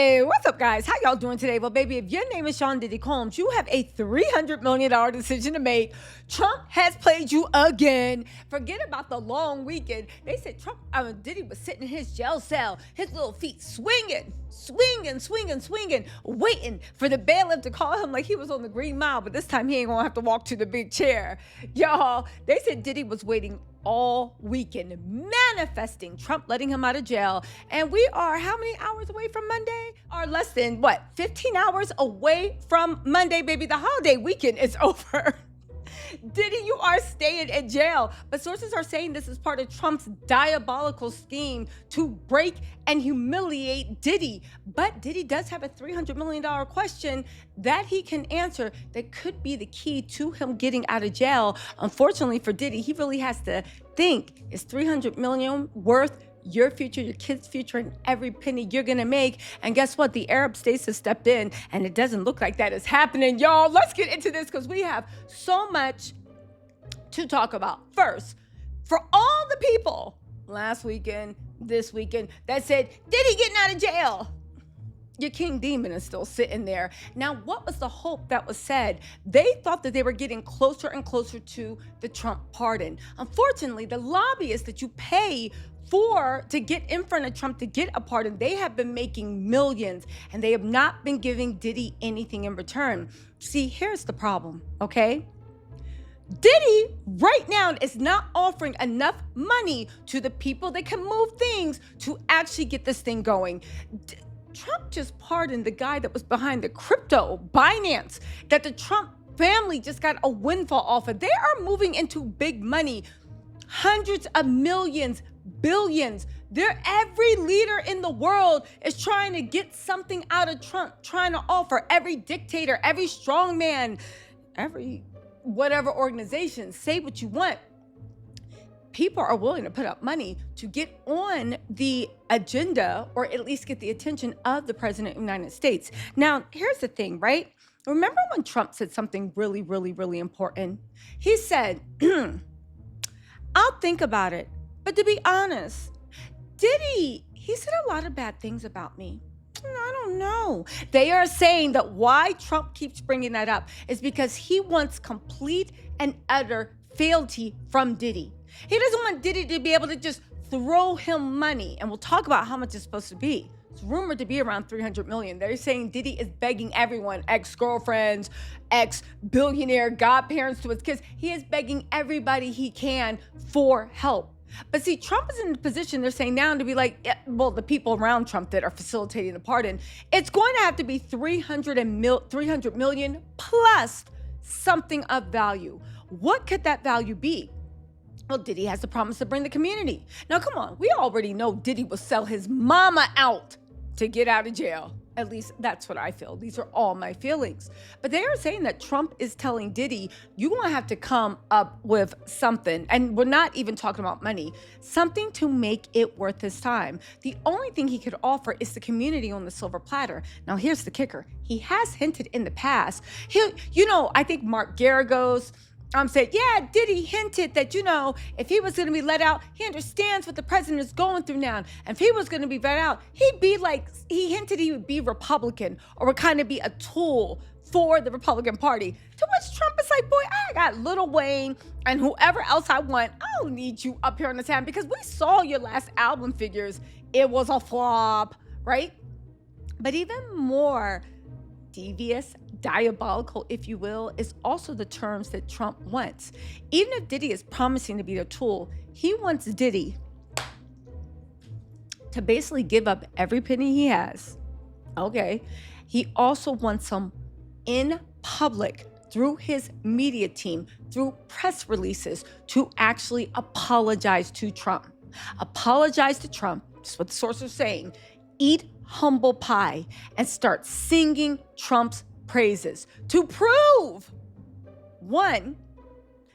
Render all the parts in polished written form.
Hey, what's up, guys? How y'all doing today? Well, baby, if your name is Sean Diddy Combs, you have a $300 million decision to make. Trump has played you again. Forget about the long weekend. They said Diddy was sitting in his jail cell, his little feet swinging, waiting for the bailiff to call him like he was on the Green Mile, but this time he ain't gonna have to walk to the big chair. Y'all, they said Diddy was waiting all weekend, manifesting Trump letting him out of jail. And we are how many hours away from Monday? Or less than, 15 hours away from Monday, baby. The holiday weekend is over. Diddy, you are staying in jail. But sources are saying this is part of Trump's diabolical scheme to break and humiliate Diddy. But Diddy does have a $300 million question that he can answer that could be the key to him getting out of jail. Unfortunately for Diddy, he really has to think, is $300 million worth your future, your kids' future, and every penny you're gonna make? And guess what? The Arab states have stepped in, and it doesn't look like that is happening, y'all. Let's get into this because we have so much to talk about. First, for all the people last weekend, this weekend, that said, Diddy getting out of jail, your king demon is still sitting there. Now, what was the hope that was said? They thought that they were getting closer and closer to the Trump pardon. Unfortunately, the lobbyists that you pay to get in front of Trump to get a pardon, they have been making millions, and they have not been giving Diddy anything in return. See, here's the problem, okay? Diddy right now is not offering enough money to the people that can move things to actually get this thing going. Trump just pardoned the guy that was behind the crypto, Binance, that the Trump family just got a windfall off of. They are moving into big money, hundreds of millions, billions. Every leader in the world is trying to get something out of Trump, trying to offer. Every dictator, every strongman, every whatever organization, say what you want. People are willing to put up money to get on the agenda or at least get the attention of the president of the United States. Now, here's the thing, right? Remember when Trump said something really, really, really important? He said, I'll think about it. But to be honest, Diddy, he said a lot of bad things about me. I don't know. They are saying that why Trump keeps bringing that up is because he wants complete and utter fealty from Diddy. He doesn't want Diddy to be able to just throw him money. And we'll talk about how much it's supposed to be. It's rumored to be around $300 million. They're saying Diddy is begging everyone, ex-girlfriends, ex-billionaire godparents to his kids. He is begging everybody he can for help. But see, Trump is in a position, they're saying now, to be like, the people around Trump that are facilitating the pardon, it's going to have to be $300 million plus something of value. What could that value be? Well, Diddy has the promise to bring the community. Now, come on, we already know Diddy will sell his mama out to get out of jail. At least that's what I feel. These are all my feelings. But they are saying that Trump is telling Diddy, you're going to have to come up with something. And we're not even talking about money. Something to make it worth his time. The only thing he could offer is the community on the silver platter. Now, here's the kicker. He has hinted in the past. I think Mark Geragos said, yeah, Diddy hinted that, if he was going to be let out, he understands what the president is going through now. And if he was going to be let out, he hinted he would be Republican or would kind of be a tool for the Republican Party. To which Trump is like, boy, I got Lil Wayne and whoever else I want. I don't need you up here on the town because we saw your last album figures. It was a flop, right? But even more devious, diabolical, if you will, is also the terms that Trump wants. Even if Diddy is promising to be a tool, he wants Diddy to basically give up every penny he has. Okay. He also wants him in public through his media team, through press releases, to actually apologize to Trump. Apologize to Trump. That's what the sources are saying. Eat humble pie and start singing Trump's praises to prove, one,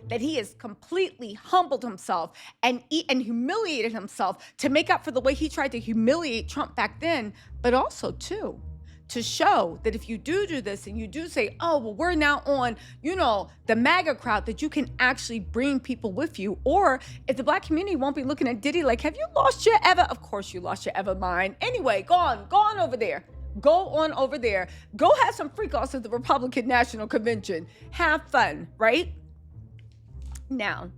that he has completely humbled himself and humiliated himself to make up for the way he tried to humiliate Trump back then, but also, two, to show that if you do this and you do say, oh, well, we're now on, the MAGA crowd, that you can actually bring people with you. Or if the Black community won't be looking at Diddy like, have you lost your ever? Of course you lost your ever mind. Anyway, go on over there. Go on over there. Go have some freak-offs at the Republican National Convention. Have fun, right? Now,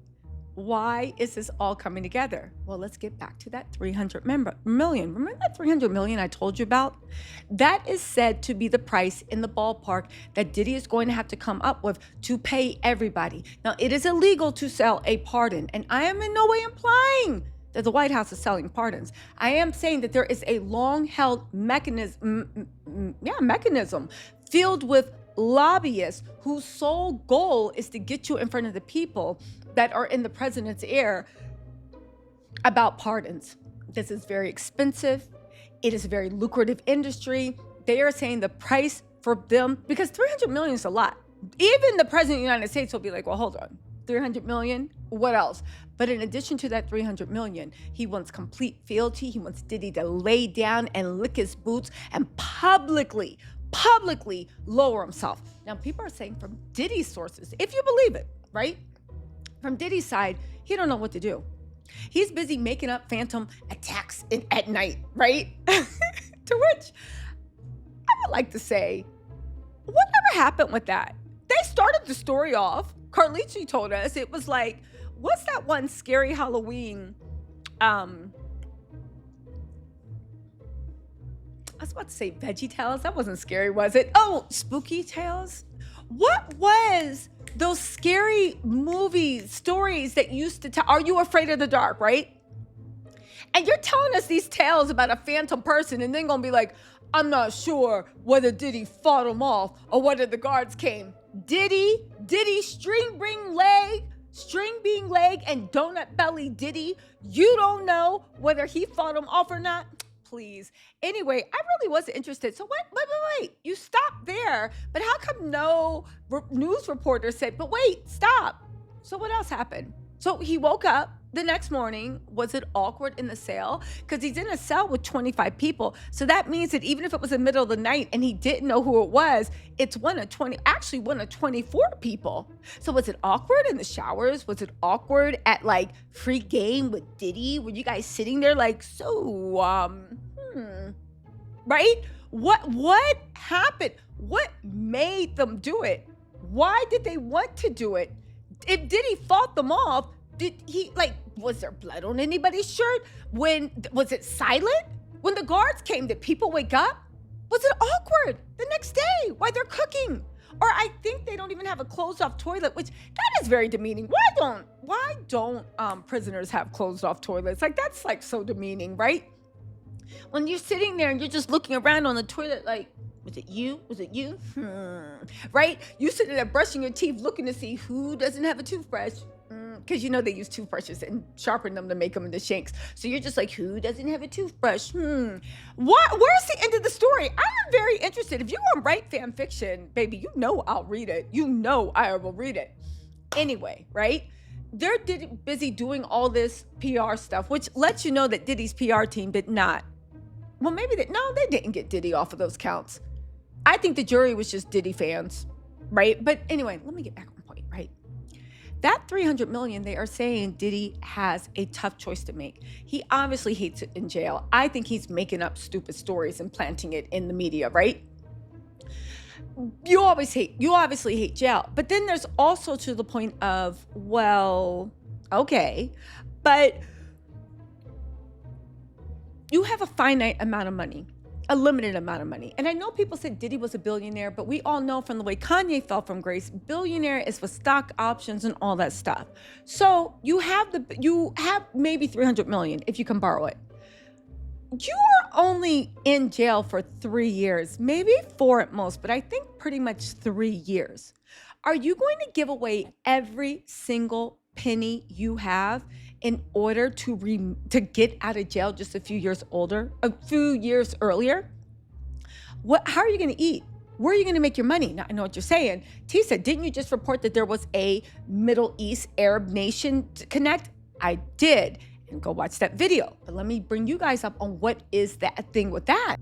why is this all coming together? Well, let's get back to that 300 million. Remember that 300 million I told you about? That is said to be the price in the ballpark that Diddy is going to have to come up with to pay everybody. Now, it is illegal to sell a pardon, and I am in no way implying that the White House is selling pardons. I am saying that there is a long-held mechanism filled with lobbyists whose sole goal is to get you in front of the people that are in the president's ear about pardons. This is very expensive. It is a very lucrative industry. They are saying the price for them, because 300 million is a lot. Even the president of the United States will be like, well, hold on, 300 million? What else? But in addition to that 300 million, he wants complete fealty. He wants Diddy to lay down and lick his boots and publicly lower himself. Now, people are saying from Diddy's sources, if you believe it, right? From Diddy's side, he don't know what to do. He's busy making up phantom attacks at night, right? To which I would like to say, whatever happened with that? They started the story off. Carlucci told us it was like, what's that one scary Halloween? I was about to say Veggie Tales. That wasn't scary, was it? Oh, Spooky Tales. What was those scary movie stories that used to tell? Are You Afraid of the Dark, right? And you're telling us these tales about a phantom person and then gonna be like, I'm not sure whether Diddy fought him off or whether the guards came. Diddy, string being leg, and donut belly Diddy. You don't know whether he fought him off or not. Please. Anyway, I really wasn't interested. So wait. You stopped there. But how come no news reporter said, but wait, stop. So what else happened? So he woke up the next morning. Was it awkward in the cell? Because he's in a cell with 25 people. So that means that even if it was the middle of the night and he didn't know who it was, it's one of 24 people. So was it awkward in the showers? Was it awkward at like free game with Diddy? Were you guys sitting there like, right? What happened? What made them do it? Why did they want to do it? If Diddy fought them off, did he, was there blood on anybody's shirt? Was it silent? When the guards came, did people wake up? Was it awkward the next day while they're cooking? Or I think they don't even have a closed off toilet, which that is very demeaning. Why don't prisoners have closed off toilets? That's so demeaning, right? When you're sitting there and you're just looking around on the toilet like, was it you? Right? You sitting there brushing your teeth looking to see who doesn't have a toothbrush. Because they use toothbrushes and sharpen them to make them into shanks. So you're just like, who doesn't have a toothbrush? Where's the end of the story? I'm very interested. If you want to write fan fiction, baby, I'll read it. I will read it. Anyway, right? They're busy doing all this PR stuff, which lets you know that Diddy's PR team did not. Well, maybe they didn't get Diddy off of those counts. I think the jury was just Diddy fans, right? But anyway, let me get back on point, right? That 300 million, they are saying Diddy has a tough choice to make. He obviously hates it in jail. I think he's making up stupid stories and planting it in the media, right? You obviously hate jail. But then there's also to the point of, well, okay, but you have a finite amount of money. A limited amount of money. And I know people said Diddy was a billionaire, but we all know from the way Kanye fell from grace, billionaire is with stock options and all that stuff. So you have maybe 300 million if you can borrow it. You are only in jail for 3 years, maybe 4 at most, but I think pretty much 3 years. Are you going to give away every single penny you have in order to get out of jail just a few years earlier? How are you going to eat? Where are you going to make your money? Now, I know what you're saying. T said, didn't you just report that there was a Middle East Arab nation to connect? I did. And go watch that video. But let me bring you guys up on what is that thing with that.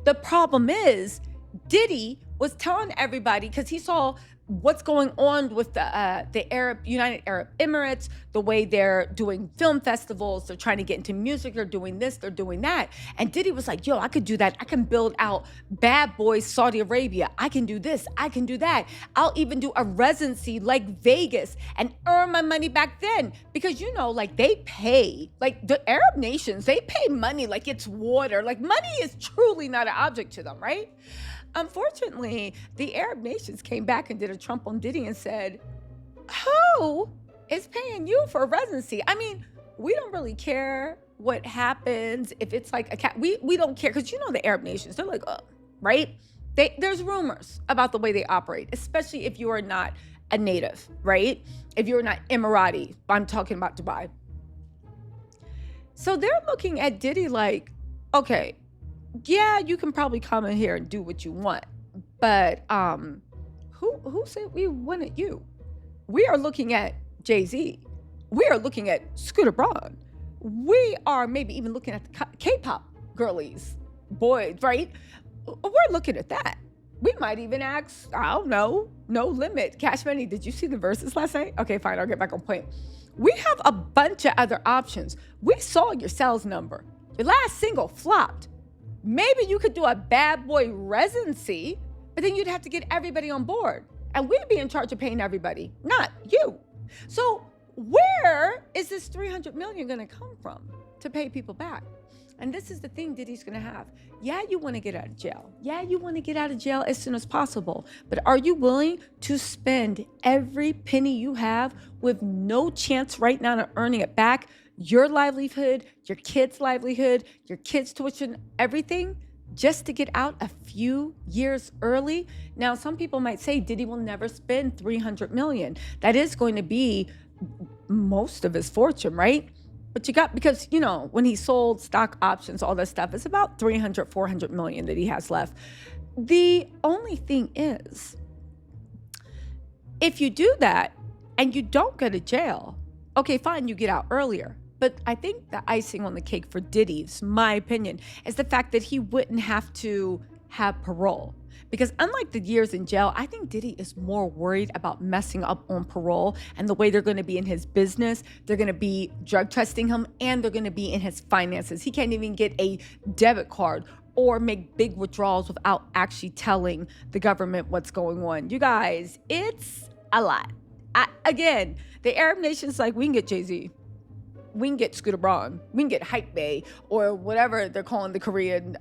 The problem is Diddy was telling everybody, because he saw what's going on with the United Arab Emirates, the way they're doing film festivals, they're trying to get into music, they're doing this, they're doing that. And Diddy was like, yo, I could do that. I can build out Bad Boys Saudi Arabia. I can do this, I can do that. I'll even do a residency like Vegas and earn my money back then. Because like they pay, like the Arab nations, they pay money like it's water. Like money is truly not an object to them, right? Unfortunately, the Arab nations came back and did a Trump on Diddy and said, who is paying you for a residency? I mean, we don't really care what happens if it's like a cat. We don't care because the Arab nations, they're like, right? There's rumors about the way they operate, especially if you are not a native, right? If you're not Emirati, I'm talking about Dubai. So they're looking at Diddy like, okay, yeah, you can probably come in here and do what you want, but who said we wanted you? We are looking at Jay-Z. We are looking at Scooter Braun. We are maybe even looking at the K-pop girlies, boys, right? We're looking at that. We might even ask, I don't know, No Limit, Cash Money. Did you see the verses last night? Okay, fine, I'll get back on point. We have a bunch of other options. We saw your sales number. Your last single flopped. Maybe you could do a Bad Boy residency, but then you'd have to get everybody on board. And we'd be in charge of paying everybody, not you. So where is this $300 million going to come from to pay people back? And this is the thing Diddy's going to have. Yeah, you want to get out of jail. Yeah, you want to get out of jail as soon as possible. But are you willing to spend every penny you have with no chance right now of earning it back? Your livelihood, your kids' livelihood, your kids' tuition, everything, just to get out a few years early? Now, some people might say Diddy will never spend $300 million. That is going to be most of his fortune, right? But because when he sold stock options, all that stuff, it's about 300, 400 million that he has left. The only thing is, if you do that and you don't go to jail, okay, fine, you get out earlier. But I think the icing on the cake for Diddy's, my opinion, is the fact that he wouldn't have to have parole. Because unlike the years in jail, I think Diddy is more worried about messing up on parole and the way they're going to be in his business. They're going to be drug testing him and they're going to be in his finances. He can't even get a debit card or make big withdrawals without actually telling the government what's going on. You guys, it's a lot. Again, the Arab nations like, we can get Jay-Z. We can get Scooter Braun. We can get Hype Bae or whatever they're calling the Korean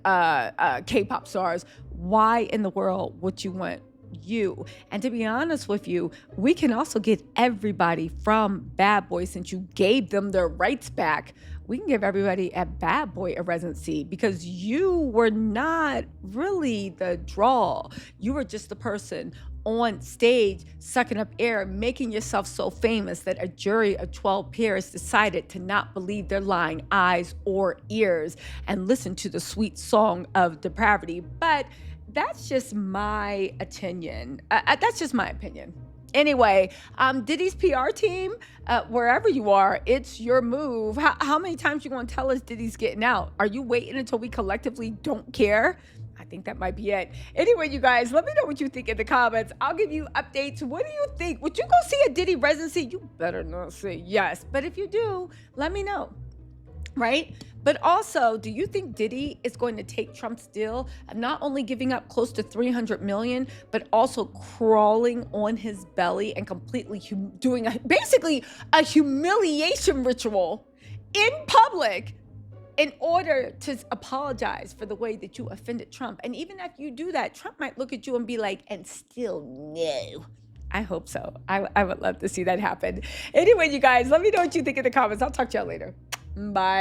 K-pop stars. Why in the world would you want you? And to be honest with you, we can also get everybody from Bad Boy, since you gave them their rights back. We can give everybody at Bad Boy a residency because you were not really the draw. You were just the person on stage sucking up air, making yourself so famous that a jury of 12 peers decided to not believe their lying eyes or ears and listen to the sweet song of depravity. But that's just my opinion. Anyway, Diddy's PR team, wherever you are, it's your move. How many times you gonna tell us Diddy's getting out? Are you waiting until we collectively don't care? I think that might be it. Anyway, you guys, let me know what you think in the comments. I'll give you updates. What do you think? Would you go see a Diddy residency? You better not say yes. But if you do, let me know, right? But also, do you think Diddy is going to take Trump's deal of not only giving up close to $300 million, but also crawling on his belly and completely doing basically a humiliation ritual in public in order to apologize for the way that you offended Trump? And even if you do that, Trump might look at you and be like, and still no. I hope so. I would love to see that happen. Anyway, you guys, let me know what you think in the comments. I'll talk to y'all later. Bye.